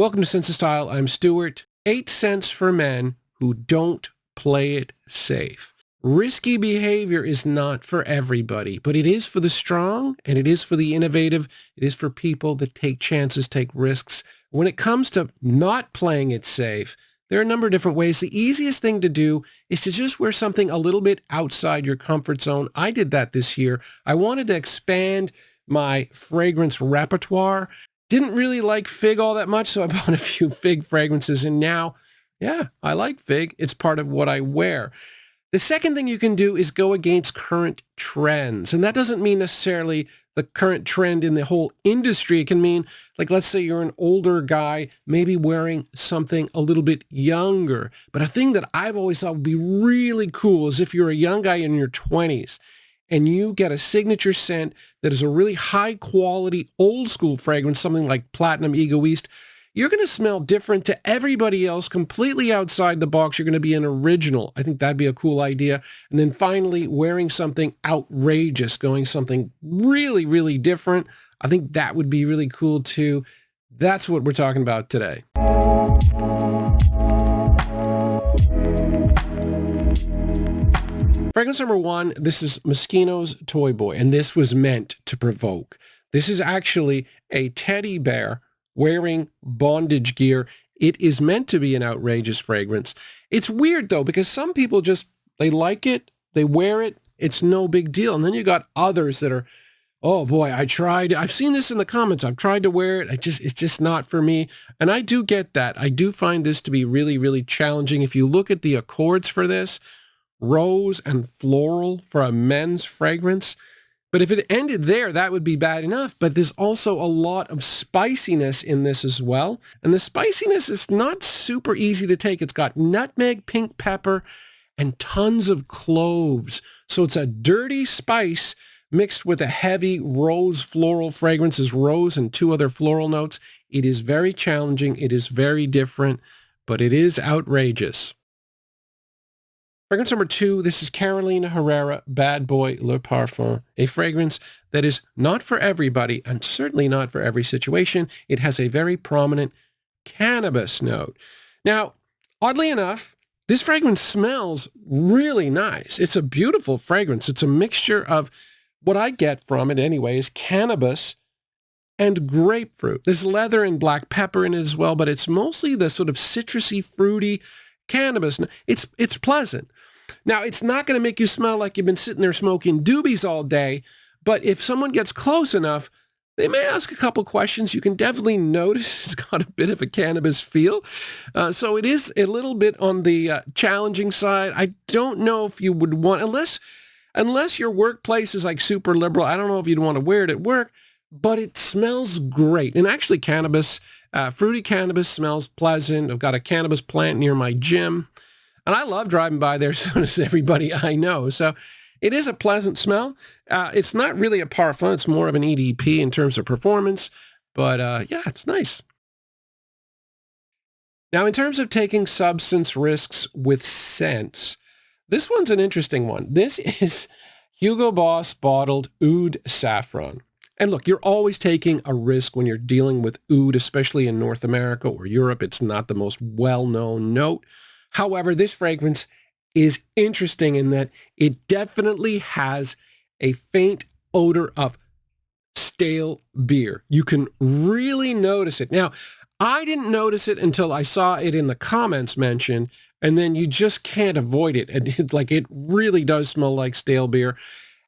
Welcome to Sense of Style. I'm Stuart. 8 cents for men who don't play it safe. Risky behavior is not for everybody, but it is for the strong and it is for the innovative. It is for people that take chances, take risks. When it comes to not playing it safe, there are a number of different ways. The easiest thing to do is to just wear something a little bit outside your comfort zone. I did that this year. I wanted to expand my fragrance repertoire. Didn't really like fig all that much, so I bought a few fig fragrances, and now, yeah, I like fig. It's part of what I wear. The second thing you can do is go against current trends, and that doesn't mean necessarily the current trend in the whole industry. It can mean, like, let's say you're an older guy, maybe wearing something a little bit younger. But a thing that I've always thought would be really cool is if you're a young guy in your 20s, and you get a signature scent that is a really high quality old school fragrance, something like Platinum Egoist, you're going to smell different to everybody else, completely outside the box. You're going to be an original. I think that'd be a cool idea. And then finally, wearing something outrageous, going something really, really different. I think that would be really cool too. That's what we're talking about today. Fragrance number 1, this is Moschino's Toy Boy, and this was meant to provoke. This is actually a teddy bear wearing bondage gear. It is meant to be an outrageous fragrance. It's weird though, because some people they like it, they wear it, it's no big deal. And then you got others that are, oh boy, I've seen this in the comments, I've tried to wear it, it's just not for me. And I do get that. I do find this to be really, really challenging. If you look at the accords for this, rose and floral for a men's fragrance. But if it ended there, that would be bad enough. But there's also a lot of spiciness in this as well. And the spiciness is not super easy to take. It's got nutmeg, pink pepper, and tons of cloves. So it's a dirty spice mixed with a heavy rose floral fragrances, rose and 2 other floral notes. It is very challenging. It is very different, but it is outrageous. Fragrance number 2, this is Carolina Herrera Bad Boy Le Parfum, a fragrance that is not for everybody and certainly not for every situation. It has a very prominent cannabis note. Now, oddly enough, this fragrance smells really nice. It's a beautiful fragrance. It's a mixture of what I get from it anyway is cannabis and grapefruit. There's leather and black pepper in it as well, but it's mostly the sort of citrusy, fruity cannabis. It's pleasant. Now, it's not going to make you smell like you've been sitting there smoking doobies all day, but if someone gets close enough, they may ask a couple questions. You can definitely notice it's got a bit of a cannabis feel. So it is a little bit on the challenging side. I don't know if you would want, unless your workplace is like super liberal, I don't know if you'd want to wear it at work, but it smells great. And actually cannabis, fruity cannabis smells pleasant. I've got a cannabis plant near my gym, and I love driving by there so does everybody I know. So it is a pleasant smell. It's not really a parfum. It's more of an EDP in terms of performance, but yeah, it's nice. Now, in terms of taking substance risks with scents, this one's an interesting one. This is Hugo Boss bottled Oud Saffron. And look, you're always taking a risk when you're dealing with oud, especially in North America or Europe. It's not the most well-known note. However, this fragrance is interesting in that it definitely has a faint odor of stale beer. You can really notice it. Now, I didn't notice it until I saw it in the comments mentioned, and then you just can't avoid it. It really does smell like stale beer.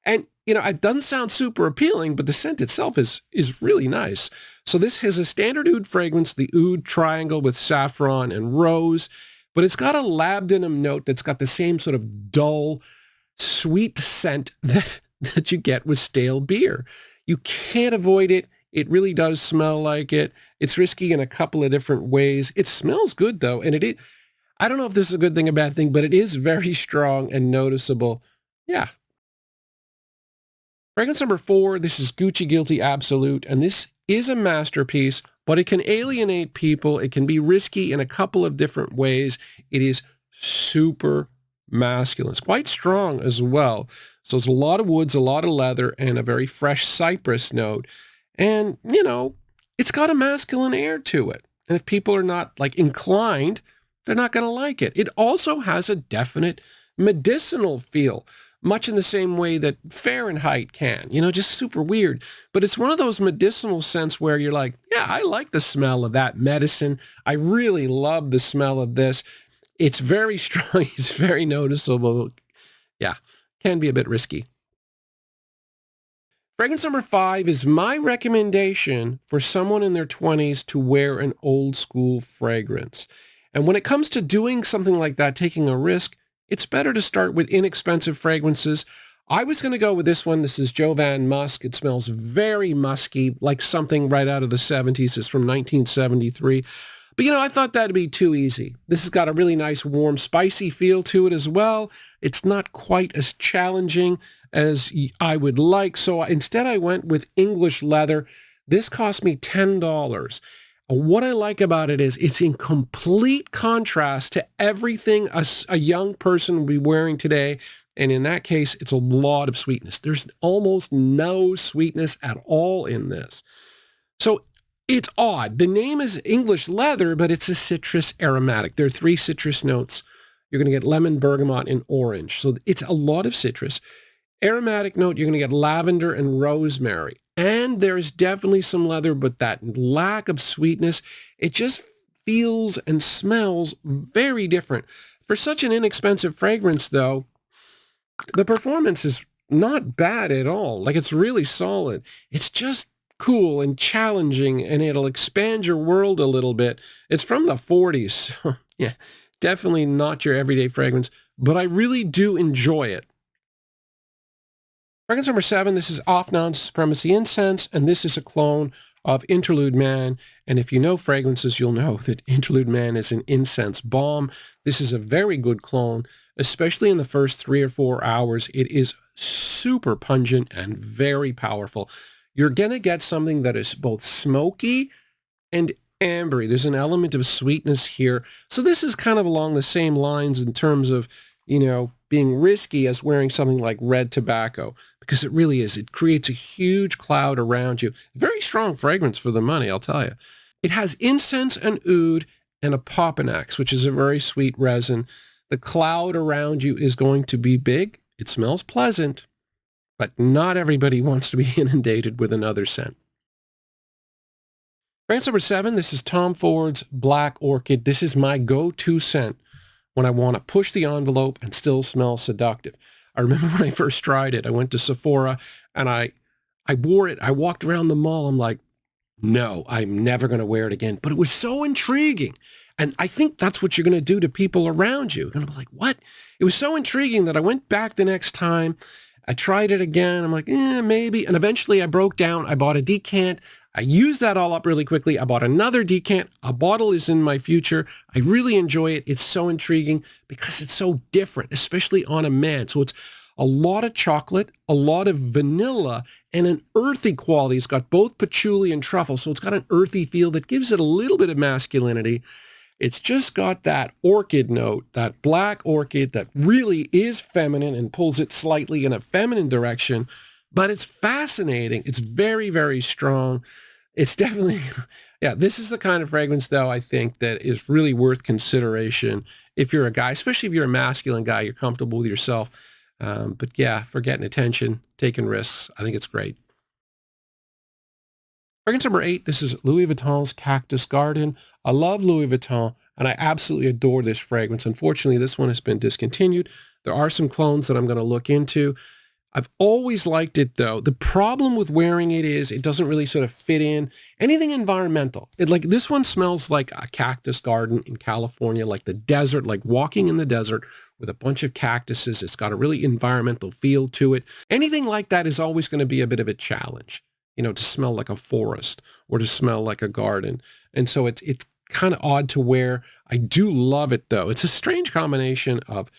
And it doesn't sound super appealing, but the scent itself is really nice. So this has a standard oud fragrance, the oud triangle with saffron and rose, but it's got a labdanum note that's got the same sort of dull, sweet scent that you get with stale beer. You can't avoid it. It really does smell like it. It's risky in a couple of different ways. It smells good, though, and I don't know if this is a good thing or a bad thing, but it is very strong and noticeable. Yeah. Fragrance number 4, this is Gucci Guilty Absolute, and this is a masterpiece, but it can alienate people. It can be risky in a couple of different ways. It is super masculine. It's quite strong as well. So it's a lot of woods, a lot of leather, and a very fresh cypress note. And, it's got a masculine air to it. And if people are not like inclined, they're not going to like it. It also has a definite medicinal feel, much in the same way that Fahrenheit can, just super weird. But it's one of those medicinal scents where you're like, yeah, I like the smell of that medicine. I really love the smell of this. It's very strong. It's very noticeable. Yeah, can be a bit risky. Fragrance number 5 is my recommendation for someone in their 20s to wear an old school fragrance. And when it comes to doing something like that, taking a risk, it's better to start with inexpensive fragrances. I was going to go with this one. This is Jovan Musk. It smells very musky, like something right out of the 70s. It's from 1973. But, I thought that'd be too easy. This has got a really nice, warm, spicy feel to it as well. It's not quite as challenging as I would like. So instead, I went with English Leather. This cost me $10. And what I like about it is it's in complete contrast to everything a young person would be wearing today. And in that case, it's a lot of sweetness. There's almost no sweetness at all in this. So it's odd. The name is English Leather, but it's a citrus aromatic. There are 3 citrus notes. You're going to get lemon, bergamot, and orange. So it's a lot of citrus. Aromatic note, you're going to get lavender and rosemary. And there's definitely some leather, but that lack of sweetness, it just feels and smells very different. For such an inexpensive fragrance, though, the performance is not bad at all. Like, it's really solid. It's just cool and challenging, and it'll expand your world a little bit. It's from the 40s. So, yeah, definitely not your everyday fragrance, but I really do enjoy it. Fragrance number 7, this is Afnan's Supremacy Incense, and this is a clone of Interlude Man. And if you know fragrances, you'll know that Interlude Man is an incense bomb. This is a very good clone, especially in the first 3 or 4 hours. It is super pungent and very powerful. You're going to get something that is both smoky and ambery. There's an element of sweetness here. So this is kind of along the same lines in terms of, being risky as wearing something like red tobacco, because it really is. It creates a huge cloud around you. Very strong fragrance for the money, I'll tell you. It has incense and oud and a popinax, which is a very sweet resin. The cloud around you is going to be big. It smells pleasant, but not everybody wants to be inundated with another scent. Fragrance number 7, this is Tom Ford's Black Orchid. This is my go-to scent when I want to push the envelope and still smell seductive. I remember when I first tried it, I went to Sephora and I wore it. I walked around the mall. I'm like, no, I'm never going to wear it again. But it was so intriguing. And I think that's what you're going to do to people around you. You're going to be like, what? It was so intriguing that I went back the next time. I tried it again. I'm like, maybe. And eventually I broke down. I bought a decant. I used that all up really quickly. I bought another decant. A bottle is in my future. I really enjoy it. It's so intriguing because it's so different, especially on a man. So it's a lot of chocolate, a lot of vanilla, and an earthy quality. It's got both patchouli and truffle. So it's got an earthy feel that gives it a little bit of masculinity. It's just got that orchid note, that black orchid that really is feminine and pulls it slightly in a feminine direction. But it's fascinating. It's very, very strong. It's definitely, yeah, this is the kind of fragrance, though, I think that is really worth consideration if you're a guy, especially if you're a masculine guy, you're comfortable with yourself. But yeah, for getting attention, taking risks, I think it's great. Fragrance number 8, this is Louis Vuitton's Cactus Garden. I love Louis Vuitton, and I absolutely adore this fragrance. Unfortunately, this one has been discontinued. There are some clones that I'm going to look into. I've always liked it, though. The problem with wearing it is it doesn't really sort of fit in anything environmental. Like this one smells like a cactus garden in California, like the desert, like walking in the desert with a bunch of cactuses. It's got a really environmental feel to it. Anything like that is always going to be a bit of a challenge, to smell like a forest or to smell like a garden. And so it's kind of odd to wear. I do love it, though. It's a strange combination of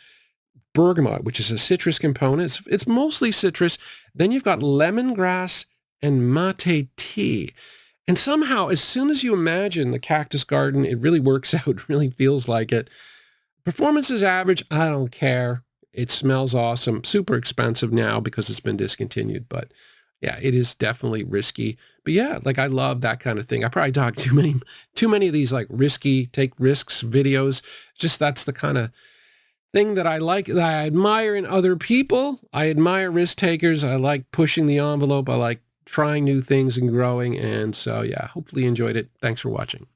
bergamot, which is a citrus component. It's mostly citrus. Then you've got lemongrass and mate tea. And somehow, as soon as you imagine the cactus garden, it really works out, it really feels like it. Performance is average. I don't care. It smells awesome. Super expensive now because it's been discontinued. But yeah, it is definitely risky. But yeah, like I love that kind of thing. I probably talk too many of these like risky, take risks videos. Just that's the kind of thing that I like, that I admire in other people. I admire risk takers. I like pushing the envelope. I like trying new things and growing. And so yeah, hopefully you enjoyed it. Thanks for watching.